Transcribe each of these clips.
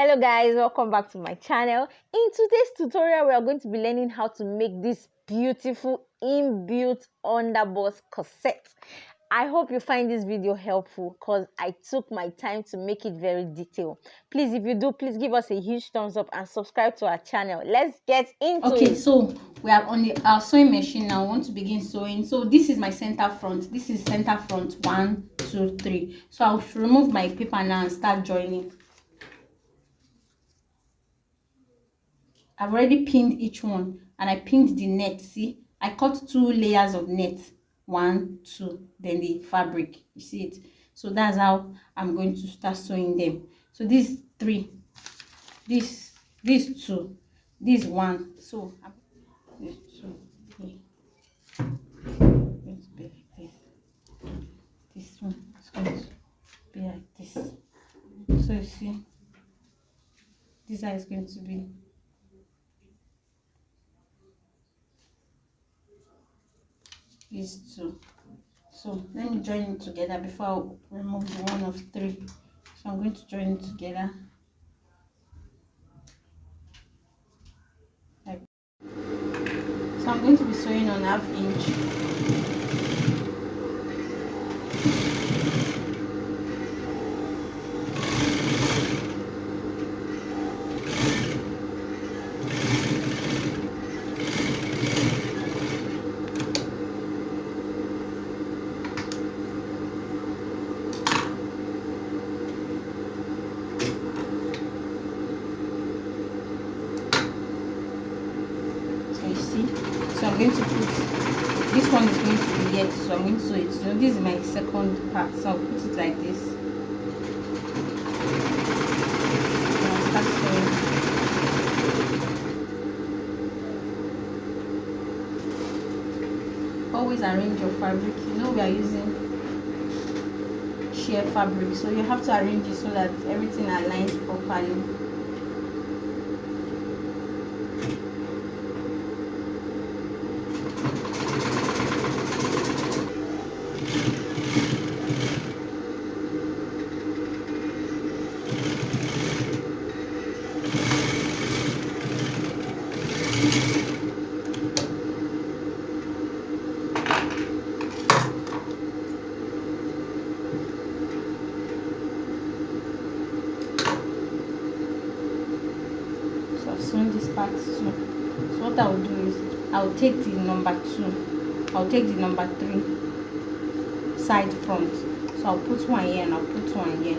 Hello guys, welcome back to my channel. In today's tutorial we are going to be learning how to make this beautiful inbuilt underbust corset. I hope you find this video helpful because I took my time to make it very detailed. Please, if you do, please give us a huge thumbs up and subscribe to our channel. Let's get into it. So we are on our sewing machine now. I want to begin sewing. So this is my center front. This is center front 1 2 3. So I'll remove my paper now and start joining. I've already pinned each one and I pinned the net. See, I cut 2 layers of net, 1 2, then the fabric. You see it? So that's how I'm going to start sewing them. So these 3, these 2, this 1. So this 2, 3. Going to be like this. This one is going to be like this. So you see, this side is going to be these 2. So let me join it together before I remove the one of 3. So I'm going to join it together. Like, so I'm going to be sewing on 1/2 inch. So I'm going to put this one is going to be yet, so I'm going to sew it. So this is my second part, so I'll put it like this and I'll start sewing. Always arrange your fabric. You know we are using sheer fabric, so you have to arrange it so that everything aligns properly. Sewn this part too. So what I will do is I will take the number 2, I'll take the number 3 side front. So I'll put one here and I'll put one here.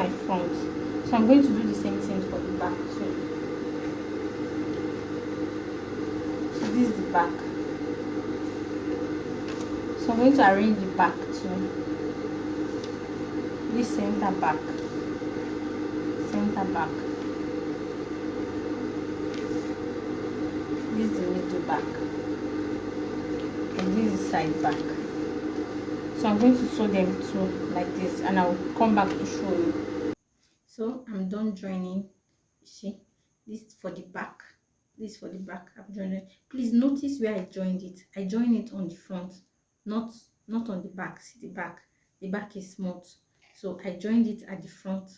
my front. So I'm going to do the same thing for the back too. So this is the back. So I'm going to arrange the back too. This center back, this is the middle back, and this is side back. So I'm going to sew them too like this, and I'll come back to show you. So I'm done joining. You see, this is for the back, this is for the back. I've joined it. Please notice where I joined it. I joined it on the front, not on the back. See the back is smooth, so I joined it at the front.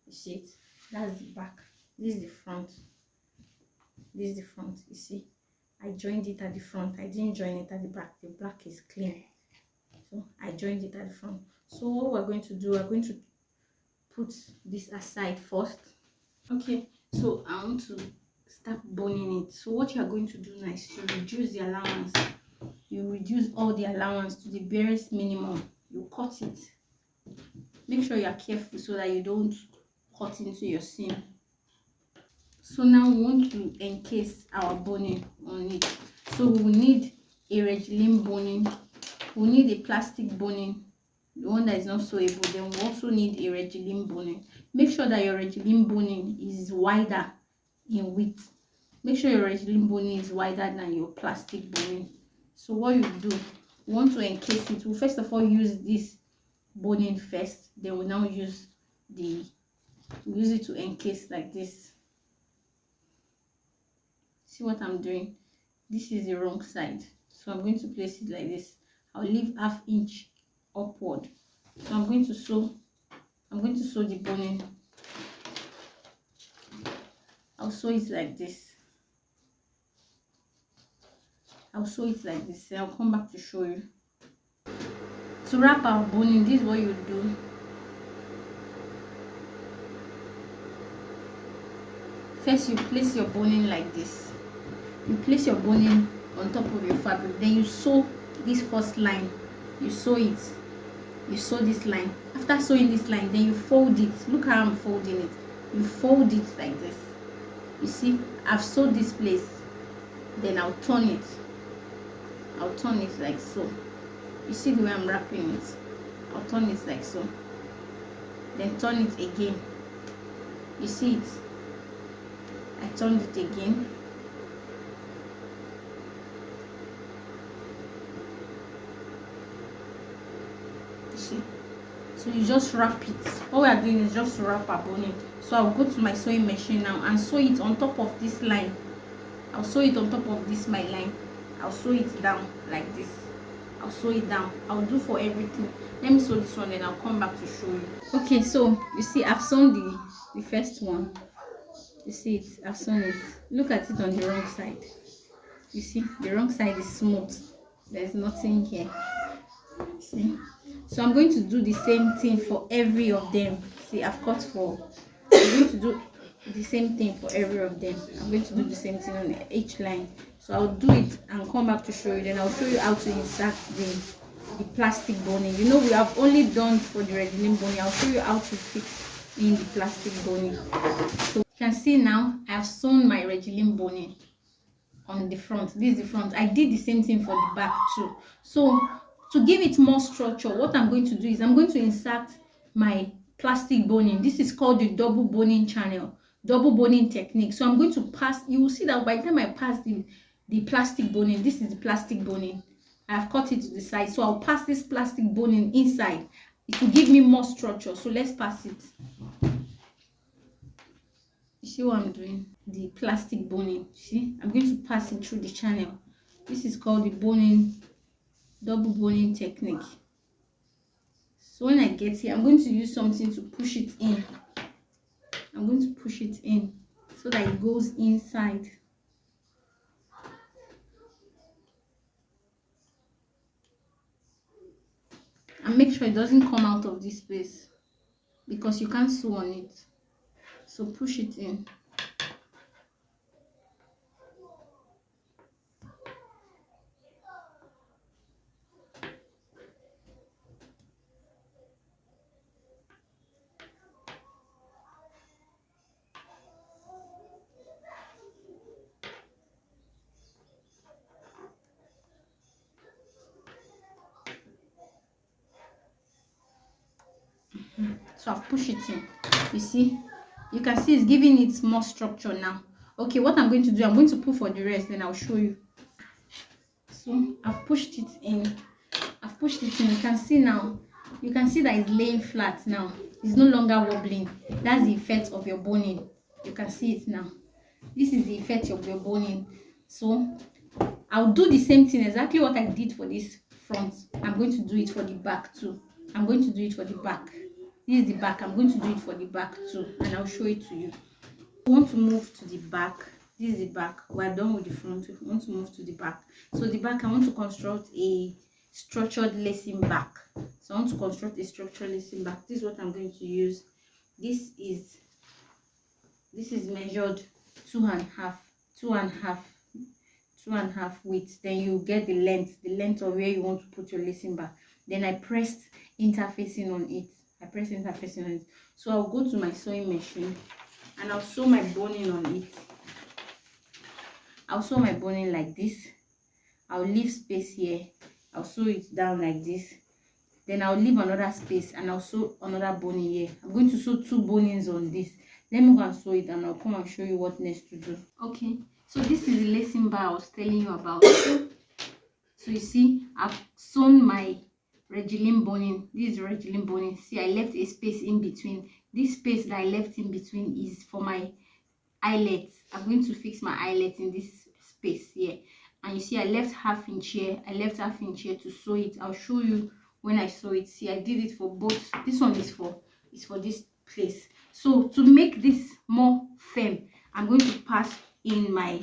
You see it? That's the back. This is the front. This is the front. You see, I joined it at the front. I didn't join it at the back. The back is clean, so I joined it at the front. So what we're going to do, we're going to put this aside first. Okay, so I want to start boning it. So what you are going to do now is to reduce the allowance. You reduce all the allowance to the barest minimum. You cut it. Make sure you are careful so that you don't cut into your seam. So now we want to encase our boning on it. So we will need a regilene boning. We need a plastic boning, the one that is not sewable. Then we also need a regilene boning. Make sure that your regilene boning is wider in width. Make sure your regilene boning is wider than your plastic boning. So what you do, you want to encase it. We'll first of all use this boning first, then we'll now use it to encase like this. See what I'm doing? This is the wrong side, so I'm going to place it like this. I'll leave ½ inch upward. So I'm going to sew the boning. I'll sew it like this. I'll come back to show you. To wrap our boning, this is what you do. First, you place your boning like this. You place your boning on top of your fabric. Then you sew this first line. You sew it. You sew this line. After sewing this line, then you fold it. Look how I'm folding it. You fold it like this. You see, I've sewed this place. Then I'll turn it. I'll turn it like so. You see the way I'm wrapping it? I'll turn it like so. Then turn it again. You see it? I turned it again. You see? So you just wrap it. All we are doing is just to wrap our boning. So I'll go to my sewing machine now and sew it on top of this line. I'll sew it on top of this my line. I'll sew it down like this. I'll sew it down. I'll do for everything. Let me sew this one and I'll come back to show you. Okay, so you see I've sewn the first one. You see it? I've sewn it. Look at it on the wrong side. You see the wrong side is smooth. There's nothing here. See? So I'm going to do the same thing for every of them. See, I've cut for. I'm going to do the same thing for every of them. I'm going to do the same thing on each line. So I'll do it and come back to show you. Then I'll show you how to insert the plastic boning. You know, we have only done for the regilene boning. I'll show you how to fix in the plastic boning. So you can see now I've sewn my regilene boning on the front. This is the front. I did the same thing for the back too. So to give it more structure, what I'm going to do is I'm going to insert my plastic boning. This is called the double boning channel, double boning technique. So I'm going to pass. You will see that by the time I pass the plastic boning, this is the plastic boning. I've cut it to the side, so I'll pass this plastic boning inside. It will give me more structure. So let's pass it. You see what I'm doing? The plastic boning. See, I'm going to pass it through the channel. This is called the boning, double boning technique. So when I get here, I'm going to use something to push it in. I'm going to push it in so that it goes inside. And make sure it doesn't come out of this space because you can't sew on it. So push it in. So I've pushed it in. You see, you can see it's giving it more structure now. Okay, what I'm going to do, I'm going to pull for the rest, then I'll show you. So I've pushed it in. I've pushed it in. You can see now. You can see that it's laying flat now. It's no longer wobbling. That's the effect of your boning. You can see it now. This is the effect of your boning. So I'll do the same thing, exactly what I did for this front. I'm going to do it for the back too. I'm going to do it for the back. This is the back. I'm going to do it for the back too, and I'll show it to you. I want to move to the back. This is the back. We're done with the front. We want to move to the back. So the back, I want to construct a structured lacing back. So I want to construct a structured lacing back. This is what I'm going to use. This is measured 2.5 width. Then you get the length of where you want to put your lacing back. Then I pressed interfacing on it. So I'll go to my sewing machine and I'll sew my boning on it. I'll sew my boning like this. I'll leave space here. I'll sew it down like this. Then I'll leave another space and I'll sew another boning here. I'm going to sew 2 bonings on this. Let me go and sew it and I'll come and show you what next to do. Okay, so this is the lacing bar I was telling you about. So you see, I've sewn my regilene boning. This is regilene boning. See, I left a space in between. This space that I left in between is for my eyelet. I'm going to fix my eyelet in this space here. And you see, I left half inch here. To sew it. I'll show you when I sew it. See, I did it for both. This one is for this place. So to make this more firm, I'm going to pass in my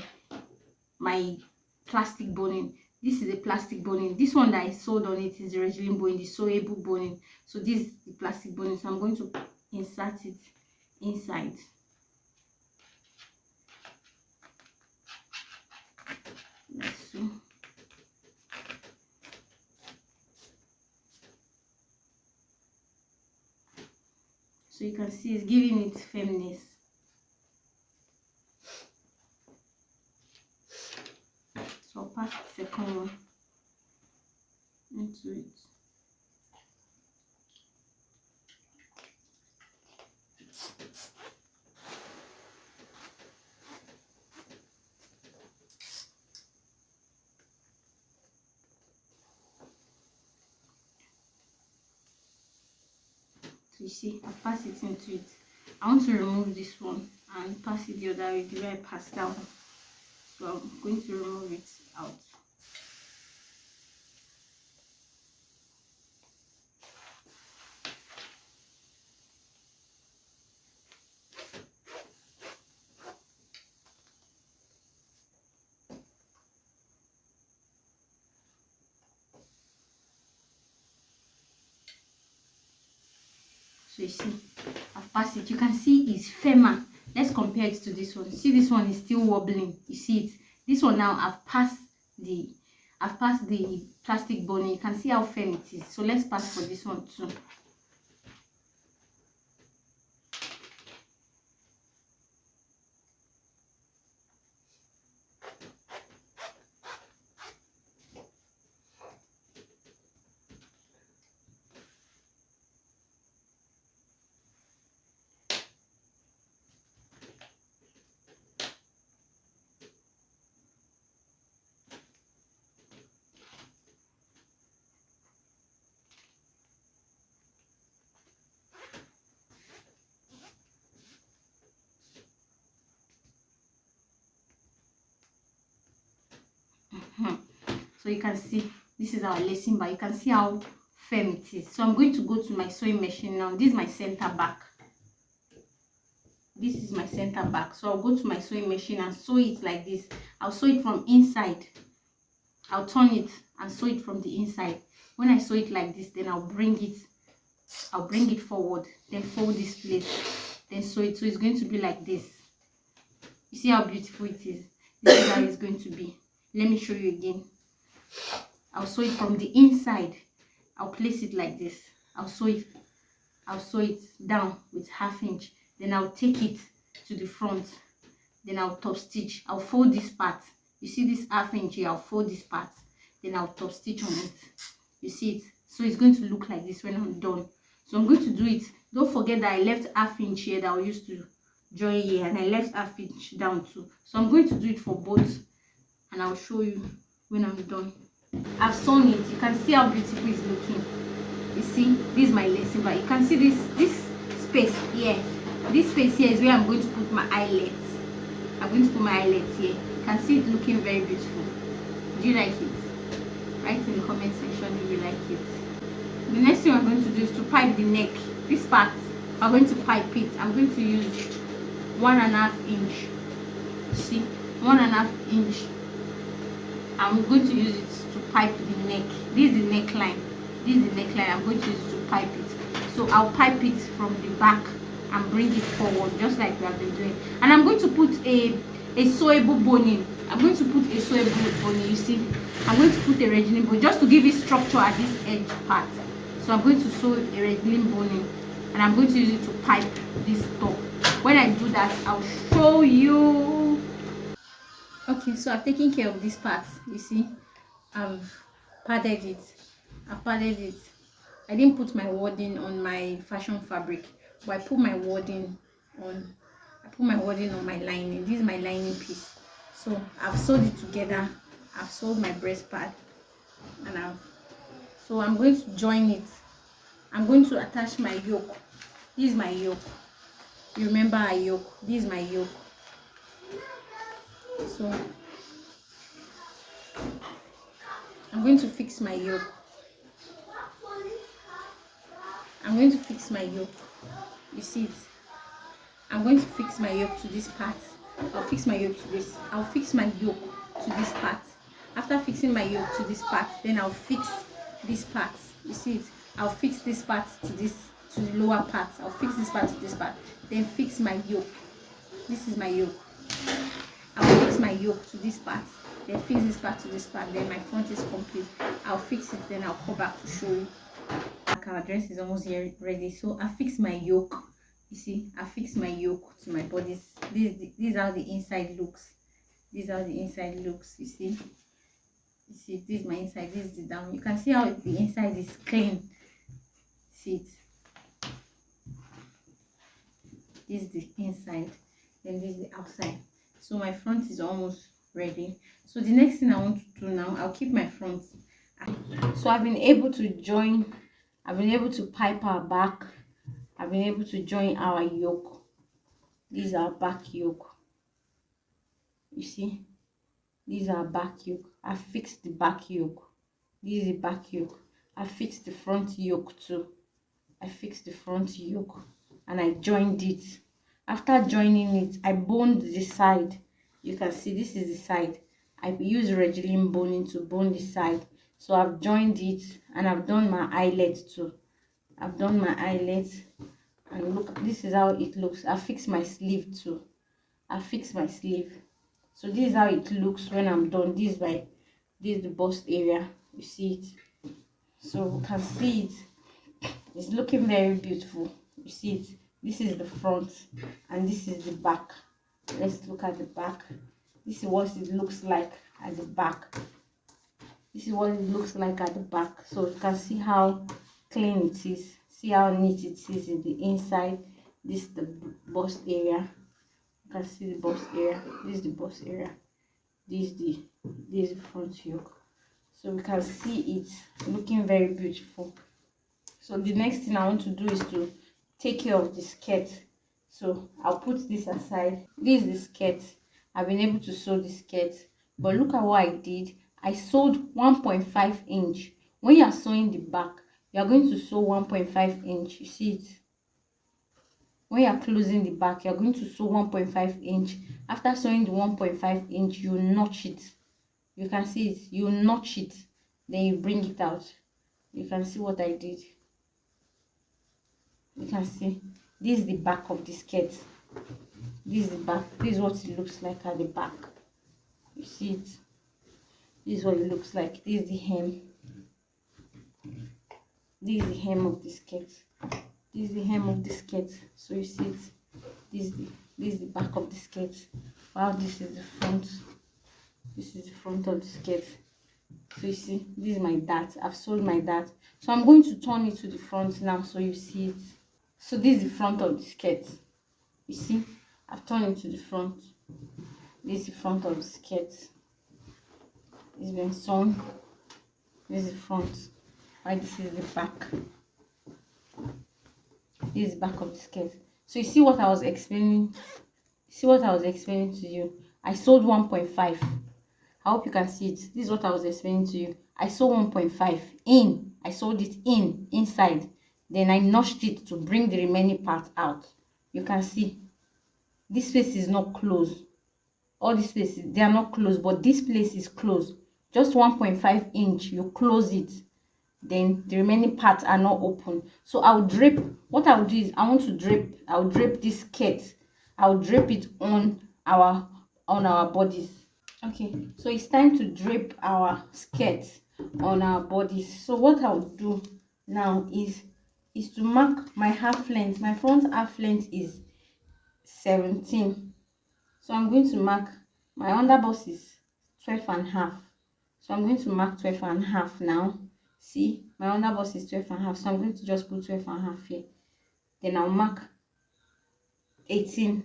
plastic boning. This is a plastic boning. This one that I sewed on it is the regilene boning, the sewable boning. So this is the plastic boning. So I'm going to insert it inside. Like so. So you can see it's giving it firmness. So I'll pass the second one into it. So you see, I pass it into it. I want to remove this one and pass it the other way, the way I passed down. So I'm going to remove it out. So you see, I've passed it. You can see it's firmer. Let's compare it to this one. See, this one is still wobbling. You see it. This one now, I've passed the plastic boning. You can see how firm it is. So let's pass for this one too. So you can see this is our lacing bar. You can see how firm it is. So I'm going to go to my sewing machine now. This is my center back. This is my center back. So I'll go to my sewing machine and sew it like this. I'll sew it from inside. I'll turn it and sew it from the inside. When I sew it like this, then I'll bring it forward, then fold this place, then sew it. So it's going to be like this. You see how beautiful it is. This is how it's going to be. Let me show you again. I'll sew it from the inside. I'll place it like this. I'll sew it down with half inch. Then I'll take it to the front. Then I'll top stitch. I'll fold this part. You see this half inch here? I'll fold this part. Then I'll top stitch on it. You see it? So it's going to look like this when I'm done. So I'm going to do it. Don't forget that I left half inch here that I used to join here, and I left half inch down too. So I'm going to do it for both, and I'll show you when I'm done. I've sewn it. You can see how beautiful it's looking. You see, this is my lacing, but you can see this space here. This space here is where I'm going to put my eyelets. I'm going to put my eyelets here. You can see it looking very beautiful. Do you like it? Write in the comment section if you like it. The next thing I'm going to do is to pipe the neck. This part, I'm going to pipe it. I'm going to use 1.5 inch. See, 1.5 inch. I'm going to use it to pipe the neck. This is the neckline. This is the neckline. I'm going to use it to pipe it. So I'll pipe it from the back and bring it forward, just like we have been doing. And I'm going to put a sewable boning. I'm going to put a sewable boning. You see, I'm going to put a regilene boning just to give it structure at this edge part. So I'm going to sew a regilene boning, and I'm going to use it to pipe this top. When I do that, I'll show you. Okay, so I've taken care of this part. You see, I've padded it. I didn't put my wording on my fashion fabric, but I put my wording on. My lining. This is my lining piece. So I've sewed it together. I've sewed my breast pad, and so I'm going to join it. I'm going to attach my yoke. This is my yoke. You remember a yoke? This is my yoke. So I'm going to fix my yoke. You see it? I'm going to fix my yoke to this part. I'll fix my yoke to this. I'll fix my yoke to this part. After fixing my yoke to this part, then I'll fix this part. You see it? I'll fix this part to the lower part. I'll fix this part to this part. Then fix my yoke. This is my yoke. I'll fix my yoke to this part. Then fix this part to this part. Then my front is complete. I'll fix it. Then I'll come back to show you. Our dress is almost here ready. So I fixed my yoke. You see, I fixed my yoke to my bodice. This is how the inside looks. You see, this is my inside. This is the down. You can see how the inside is clean. See it? This is the inside, then this is the outside. So my front is almost ready. So the next thing I want to do now, I'll keep my front. So I've been able to join. I've been able to pipe our back. I've been able to join our yoke. This is our back yoke. You see, this is our back yoke. I fixed the back yoke. This is the back yoke. I fixed the front yoke too. I fixed the front yoke and I joined it. After joining it, I boned the side. You can see this is the side. I use regilene boning to bone the side. So I've joined it and I've done my eyelet too. I've done my eyelet, and look, this is how it looks. I fixed my sleeve too. I fixed my sleeve. So this is how it looks when I'm done. This is the bust area. You see it? So you can see it. It's looking very beautiful. You see it? This is the front and this is the back. Let's look at the back. This is what it looks like at the back. This is what it looks like at the back. So you can see how clean it is. See how neat it is in the inside. This is the bust area. You can see the bust area. This is the bust area. This is the front yoke. So we can see it looking very beautiful. So the next thing I want to do is to take care of the skirt. So I'll put this aside. This is the skirt. I've been able to sew the skirt, but look at what I did. I sewed 1.5 inch. When you are sewing the back, you are going to sew 1.5 inch. You see it? When you are closing the back, you are going to sew 1.5 inch. After sewing the 1.5 inch, you notch it. You can see it. You notch it. Then you bring it out. You can see what I did. You can see this is the back of the skirt. This is the back. This is what it looks like at the back. You see it? This is what it looks like. This is the hem. This is the hem of the skirt. This is the hem of the skirt. So you see it? This is the back of the skirt. Wow, this is the front. This is the front of the skirt. So you see, this is my dart. I've sewed my dart. So I'm going to turn it to the front now so you see it. So this is the front of the skirt. You see, I've turned it to the front. This is the front of the skirt. It's been sewn. This is the front. Right, this is the back. This is the back of the skirt. So you see what I was explaining. See what I was explaining to you. I sewed 1.5. I hope you can see it. This is what I was explaining to you. I sewed 1.5 in. I sewed it inside. Then I notched it to bring the remaining part out. You can see this place is not closed. All these places, they are not closed, but this place is closed. Just 1.5 inch, you close it. Then the remaining parts are not open. So I'll drape. What I'll do is I'll drape this skirt. I'll drape it on our bodies. Okay, so it's time to drape our skirt on our bodies. So what I'll do now is to mark my half length. My front half length is 17. So I'm going to mark my underbust is 12.5. So I'm going to mark 12.5 now. See, my underbust is 12.5. So I'm going to just put 12.5 here. Then I'll mark 18.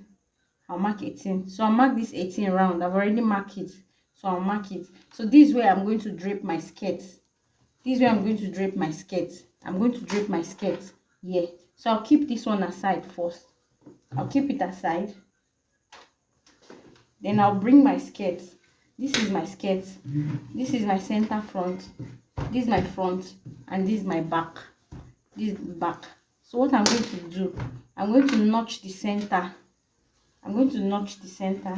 I'll mark 18. So I'll mark this 18 round. I've already marked it. So I'll mark it. So this is where I'm going to drape my skirt. This is where I'm going to drape my skirt. I'm going to drape my skirt here. So I'll keep this one aside first. I'll keep it aside. Then I'll bring my skirt. This is my skirt. This is my center front. This is my front. And this is my back. This is the back. So what I'm going to do, I'm going to notch the center. I'm going to notch the center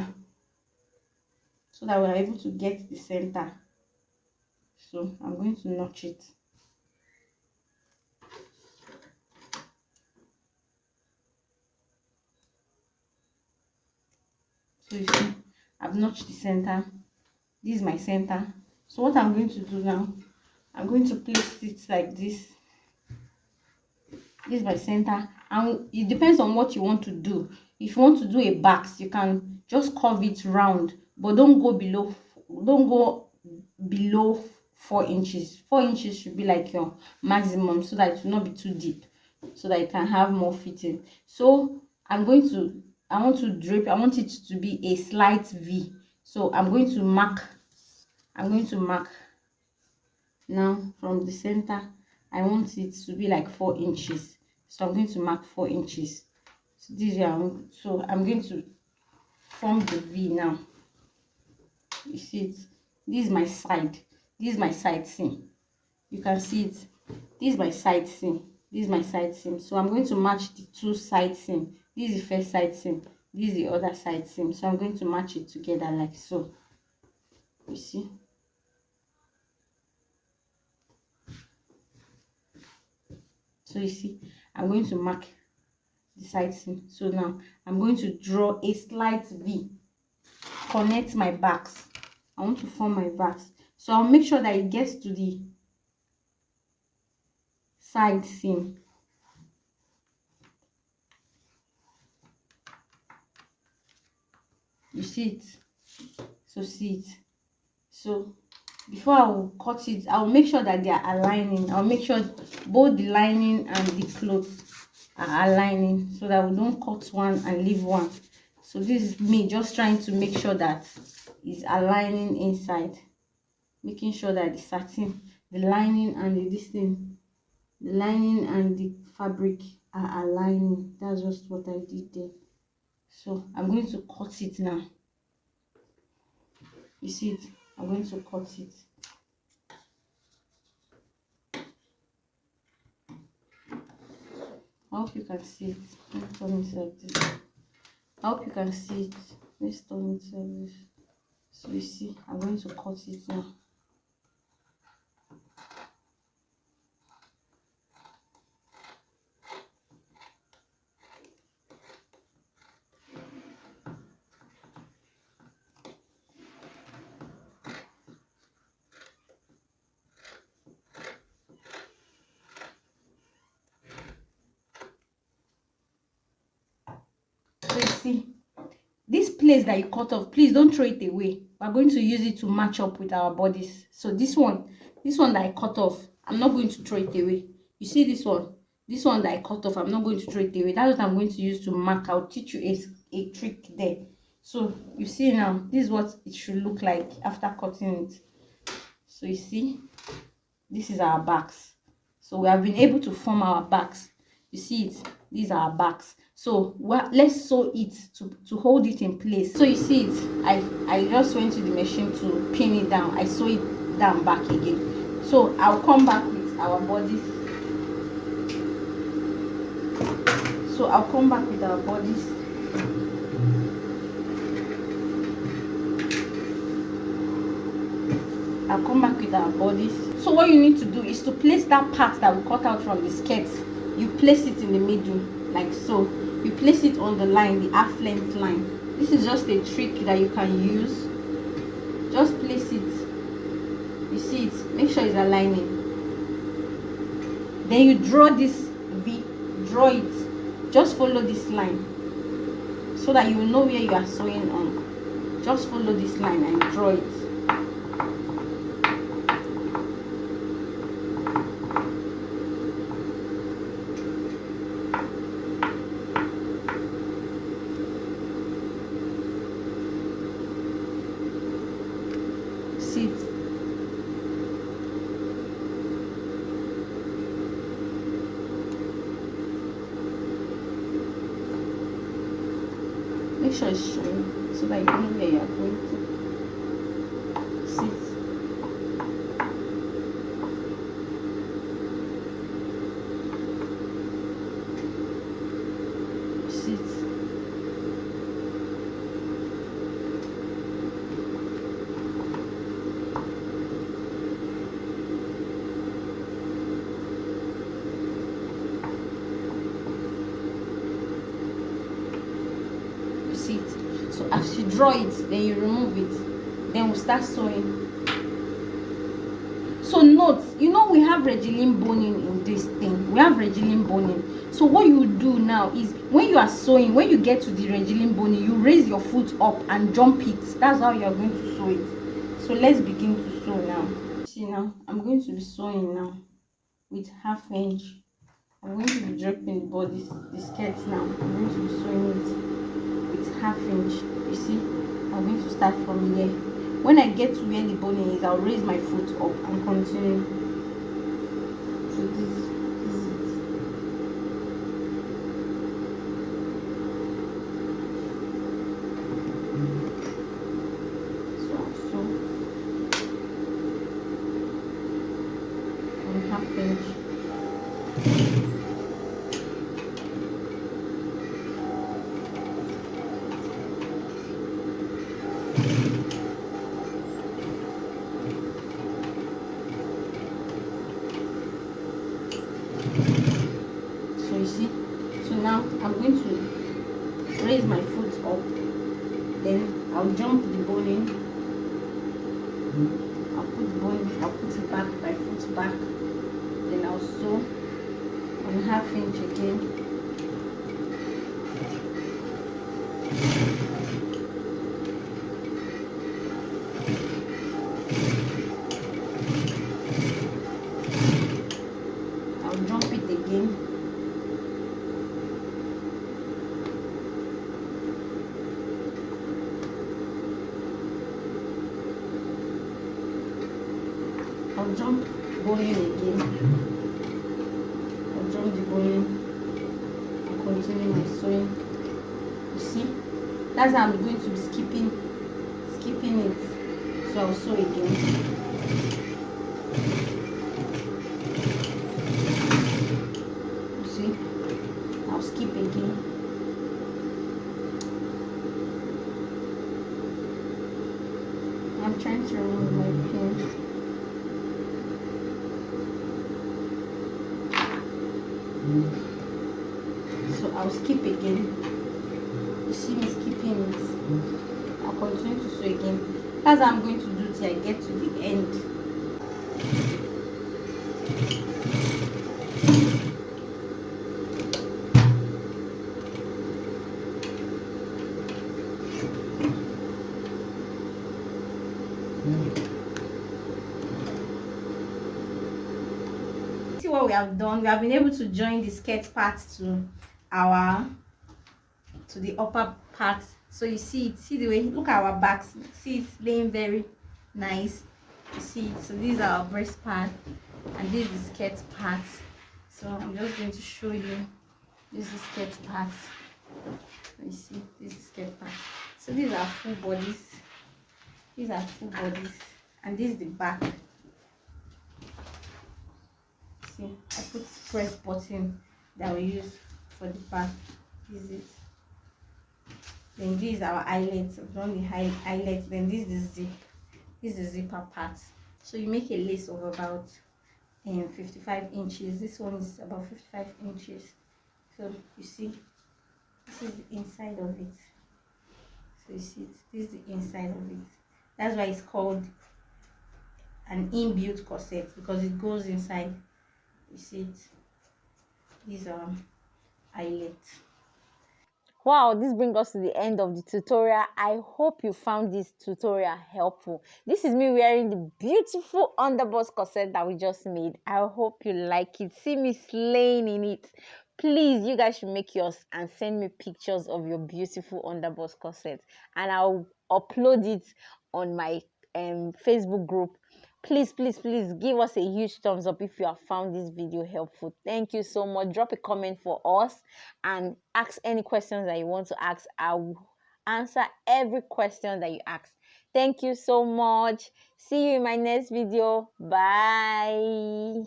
so that we're able to get the center. So I'm going to notch it. So you see, I've notched the center. This is my center. So what I'm going to do now, I'm going to place it like this. This is my center, and it depends on what you want to do. If you want to do a box, you can just curve it round, but don't go below 4 inches. 4 inches should be like your maximum, so that it will not be too deep, so that you can have more fitting. So I want to drape. I want it to be a slight V. So I'm going to mark now from the center. I want it to be like 4 inches. So I'm going to mark 4 inches. So this is I'm going to form the V now. You see it? This is my side. This is my side seam. You can see it. This is my side seam. This is my side seam. So I'm going to match the two side seam. This is the first side seam. This is the other side seam. So I'm going to match it together like so. You see? So you see, I'm going to mark the side seam. So now I'm going to draw a slight V. Connect my backs. I want to form my backs. So I'll make sure that it gets to the side seam. You see it? So see it. So before I will cut it, I will make sure that they are aligning. I'll make sure both the lining and the clothes are aligning, so that we don't cut one and leave one. So this is me just trying to make sure that it's aligning inside, making sure that the satin, the lining and the lining and the fabric are aligning. That's just what I did there. So I'm going to cut it now. You see it? I'm going to cut it. I hope you can see it. Let's turn it like this. I hope you can see it. Let's turn it like this. So you see, I'm going to cut it now. So you see, this place that you cut off, please don't throw it away. We're going to use it to match up with our bodice. So this one that I cut off, I'm not going to throw it away. You see this one that I cut off, I'm not going to throw it away. That's what I'm going to use to mark. I'll teach you a trick there. So you see now, this is what it should look like after cutting it. So you see, this is our backs. So we have been able to form our backs. You see it, these are our backs. So let's sew it to hold it in place. So you see it, I just went to the machine to pin it down. I sew it down back again. So I'll come back with our bodice. So I'll come back with our bodice. I'll come back with our bodice. So what you need to do is to place that part that we cut out from the skirt. You place it in the middle, like so. You place it on the line, the half length line. This is just a trick that you can use. Just place it. You see it, make sure it's aligning. Then you draw this V, draw it. Just follow this line so that you will know where you are sewing on. Just follow this line and draw it. Sit. Make sure it's showing so that you know where you are going to. Sit. Sit. So as you draw it, then you remove it, then we'll start sewing. So note, you know we have regilene boning in this thing. We have regilene boning. So what you do now is when you are sewing, when you get to the regilene boning, you raise your foot up and jump it. That's how you are going to sew it. So let's begin to sew now. See now, I'm going to be sewing now with half inch. I'm going to be draping the body, the skirt now. I'm going to be sewing it with half inch. You see, I'm going to start from here. When I get to where the boning is, I'll raise my foot up and continue. So this is it. So on half inch. So you see, so now I'm going to raise my foot up, then I'll jump the boning. I'll put the boning, I'll put it back, my foot back, then I'll sew on half inch again. I'll jump it again. I'll jump boning again. I'll jump the boning and continue my sewing. You see, that's how I'm going to be skipping it. So I'll sew again. You see, I'll skip again. I'm trying to remove my pin. So I'll skip again. You see me skipping it. I'll continue to sew again. That's how I'm going to do till I get to the end. what we have done, we have been able to join the skirt part to our the upper part. So you see it, see the way, look at our backs, see it's laying very nice. You see it. So these are our breast part and this is skirt part. So I'm just going to show you, this is skirt part. You see, this is skirt part. So these are full bodies, these are full bodies, and this is the back. See, I put press button that we use for the back. This is it. Then this is our eyelets. I've done the eyelets. Then this is the zip. This is the zipper part. So you make a lace of about 55 inches. This one is about 55 inches. So you see, this is the inside of it. So you see it. This is the inside of it. That's why it's called an inbuilt corset, because it goes inside. You see it. These are eyelets. Wow, this brings us to the end of the tutorial. I hope you found this tutorial helpful. This is me wearing the beautiful underbust corset that we just made. I hope you like it. See me slaying in it. Please, you guys should make yours and send me pictures of your beautiful underbust corset, and I'll upload it on my Facebook group. Please, please, please give us a huge thumbs up if you have found this video helpful. Thank you so much. Drop a comment for us and ask any questions that you want to ask. I will answer every question that you ask. Thank you so much. See you in my next video. Bye.